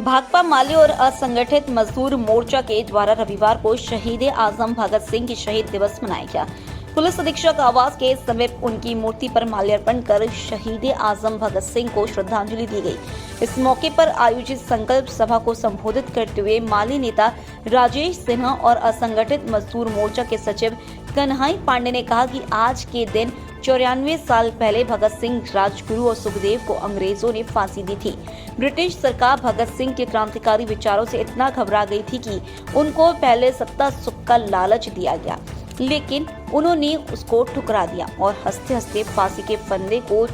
भाकपा माले और असंगठित मजदूर मोर्चा के द्वारा रविवार को शहीद आजम भगत सिंह की शहीद दिवस मनाया गया। पुलिस अधीक्षक आवास के समीप उनकी मूर्ति पर माल्यार्पण कर शहीद आजम भगत सिंह को श्रद्धांजलि दी गई। इस मौके पर आयोजित संकल्प सभा को संबोधित करते हुए माले नेता राजेश सिन्हा और असंगठित मजदूर मोर्चा के सचिव कन्हई पांडे ने कहा कि आज के दिन 94 साल पहले भगत सिंह, राजगुरु और सुखदेव को अंग्रेजों ने फांसी दी थी। ब्रिटिश सरकार भगत सिंह के क्रांतिकारी विचारों से इतना घबरा गई थी कि उनको पहले सत्ता सुख का लालच दिया गया, लेकिन उन्होंने उसको ठुकरा दिया और हंसते हंसते फांसी के फंदे को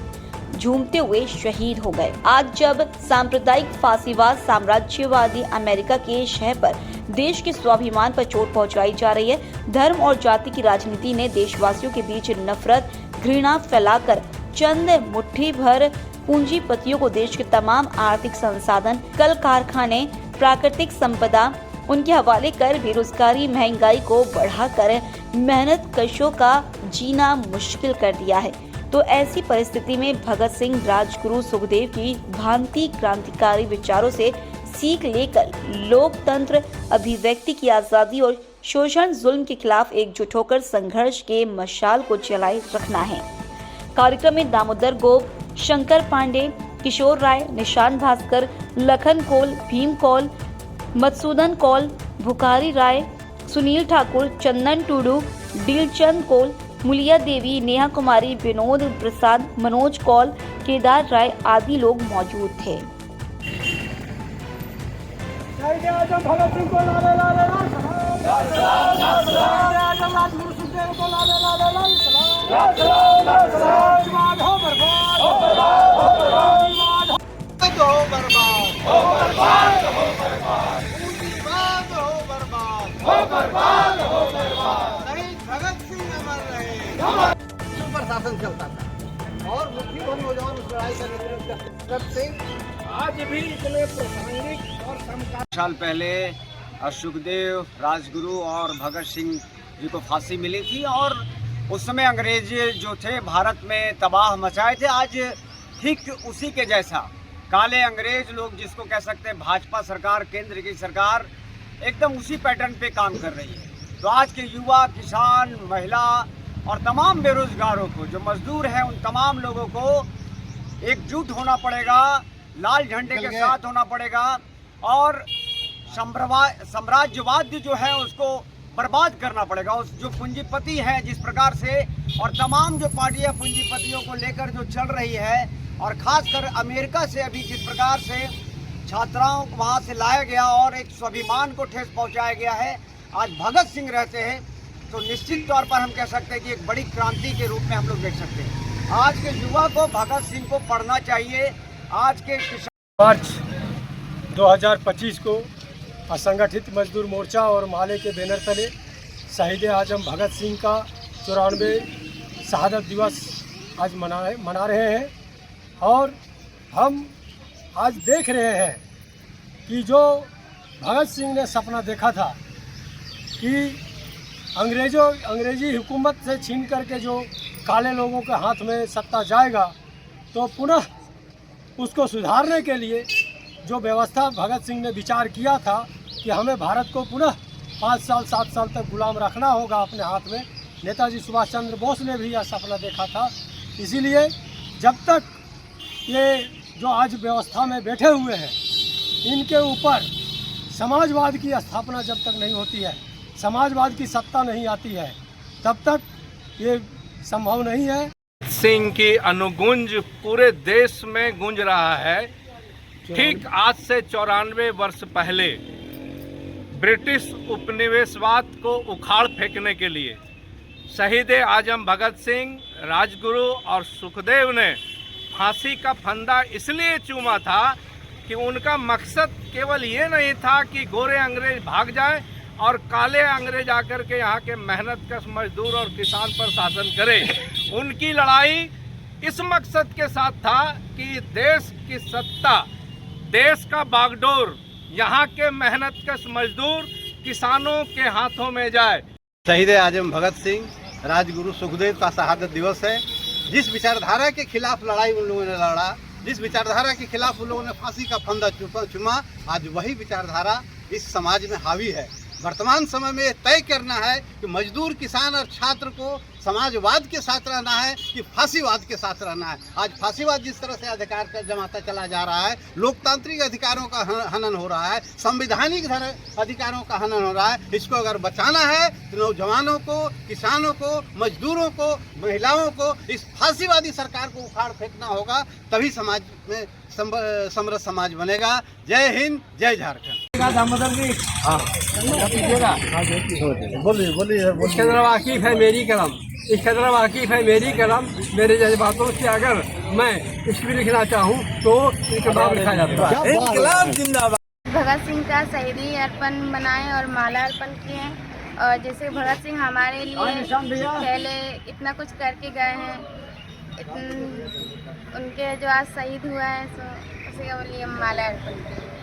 झूमते हुए शहीद हो गए। आज जब सांप्रदायिक फांसीवाद साम्राज्यवादी अमेरिका के शहर पर देश के स्वाभिमान पर चोट पहुंचाई जा रही है, धर्म और जाति की राजनीति ने देशवासियों के बीच नफरत, घृणा फैलाकर चंद मुट्ठी भर पूंजीपतियों को देश के तमाम आर्थिक संसाधन, कल कारखाने, प्राकृतिक संपदा उनके हवाले कर बेरोजगारी, महंगाई को बढ़ाकर मेहनत कशों का जीना मुश्किल कर दिया है। तो ऐसी परिस्थिति में भगत सिंह, राजगुरु, सुखदेव की भांति क्रांतिकारी विचारों से सीख लेकर लोकतंत्र, अभिव्यक्ति की आजादी और शोषण, जुल्म के खिलाफ एकजुट होकर संघर्ष के मशाल को जलाए रखना है। कार्यक्रम में दामोदर गोप, शंकर पांडे, किशोर राय, निशान भास्कर, लखन कौल, भीम कौल, मधुसूदन कौल, भुकारी राय, सुनील ठाकुर, चंदन टुडू, डीलचंद कौल, मुलिया देवी, नेहा कुमारी, विनोद प्रसाद, मनोज कौल, केदार राय आदि लोग मौजूद थे। भगत सिंह को लाले लाले लाल सलाम, आजम राजगुरु सुखदेव को लाले लाले लाल सलाम, हो बर्बाद, हो बर्बाद, हो बर्बाद, हो बर्बाद, हो बर्बाद, हो बर्बाद, हो बर्बाद, हो बर्बाद, हो बर्बाद। शहीद भगत सिंह अमर रहे। सुपर शासन चलता था और मुट्ठी भर नौजवान उस लड़ाई का नेतृत्व भगत सिंह आज भी इतने प्रासंगिक और समकालीन। साल पहले सुखदेव, राजगुरु और भगत सिंह जी को फांसी मिली थी और उस समय अंग्रेज जो थे भारत में तबाह मचाए थे। आज ठीक उसी के जैसा काले अंग्रेज लोग जिसको कह सकते हैं भाजपा सरकार, केंद्र की सरकार एकदम उसी पैटर्न पे काम कर रही है। तो आज के युवा, किसान, महिला और तमाम बेरोजगारों को, जो मजदूर हैं, उन तमाम लोगों को एकजुट होना पड़ेगा, लाल झंडे के साथ होना पड़ेगा और साम्राज्यवाद जो है उसको बर्बाद करना पड़ेगा। उस जो पूंजीपति हैं जिस प्रकार से और तमाम जो पार्टियां पूंजीपतियों को लेकर जो चल रही है और खासकर अमेरिका से अभी जिस प्रकार से छात्राओं को वहां से लाया गया और एक स्वाभिमान को ठेस पहुंचाया गया है, आज भगत सिंह रहते हैं तो निश्चित तौर पर हम कह सकते हैं कि एक बड़ी क्रांति के रूप में हम लोग देख सकते हैं। आज के युवा को भगत सिंह को पढ़ना चाहिए। आज के मार्च 2025 को असंगठित मजदूर मोर्चा और माले के बैनर तले शहीद आजम भगत सिंह का 94 शहादत दिवस आज मना रहे हैं और हम आज देख रहे हैं कि जो भगत सिंह ने सपना देखा था कि अंग्रेजी हुकूमत से छीन करके जो काले लोगों के हाथ में सत्ता जाएगा, तो पुनः उसको सुधारने के लिए जो व्यवस्था भगत सिंह ने विचार किया था कि हमें भारत को पुनः 5 साल 7 साल तक गुलाम रखना होगा अपने हाथ में, नेताजी सुभाष चंद्र बोस ने भी यह सपना देखा था। इसीलिए जब तक ये जो आज व्यवस्था में बैठे हुए हैं इनके ऊपर समाजवाद की स्थापना जब तक नहीं होती है, समाजवाद की सत्ता नहीं आती है, तब तक ये संभव नहीं है। सिंह की अनुगुंज पूरे देश में गूंज रहा है। ठीक आज से 94 वर्ष पहले ब्रिटिश उपनिवेशवाद को उखाड़ फेंकने के लिए शहीद आजम भगत सिंह, राजगुरु और सुखदेव ने फांसी का फंदा इसलिए चूमा था कि उनका मकसद केवल ये नहीं था कि गोरे अंग्रेज भाग जाएं और काले अंग्रेज आकर के यहाँ के मेहनतकश मजदूर और किसान पर शासन करें। उनकी लड़ाई इस मकसद के साथ था कि देश की सत्ता, देश का बागडोर यहाँ के मेहनतकश मजदूर किसानों के हाथों में जाए। शहीद आजम भगत सिंह, राजगुरु सुखदेव का शहादत दिवस है। जिस विचारधारा के खिलाफ लड़ाई उन लोगों ने लड़ा, जिस विचारधारा के खिलाफ उन लोगों ने फांसी का फंदा चुमा, आज वही विचारधारा इस समाज में हावी है। वर्तमान समय में तय करना है कि मजदूर, किसान और छात्र को समाजवाद के साथ रहना है कि फांसीवाद के साथ रहना है। आज फांसीवाद जिस तरह से अधिकार का जमाता चला जा रहा है, लोकतांत्रिक अधिकारों का हनन हो रहा है, संवैधानिक अधिकारों का हनन हो रहा है, इसको अगर बचाना है तो नौजवानों को, किसानों को, मजदूरों को, महिलाओं को इस फांसीवादी सरकार को उखाड़ फेंकना होगा, तभी समाज में समृद्ध समाज बनेगा। जय हिंद, जय झारखंड। इसके तरफ वाकिफ है मेरी कलम, इसके तरफ वाकिफ है मेरी कलम। मेरे जज्बातों से अगर मैं कुछ भी लिखना चाहूँ तो इनके बाद लिखा जाता है। इनकलाब जिंदाबाद। भगत सिंह का शहीदी अर्पण मनाएं और माला अर्पण किए। और जैसे भगत सिंह हमारे लिए पहले इतना कुछ करके गए हैं, उनके जो आज शहीद हुआ है, सो उसी के लिए माला अर्पण किए।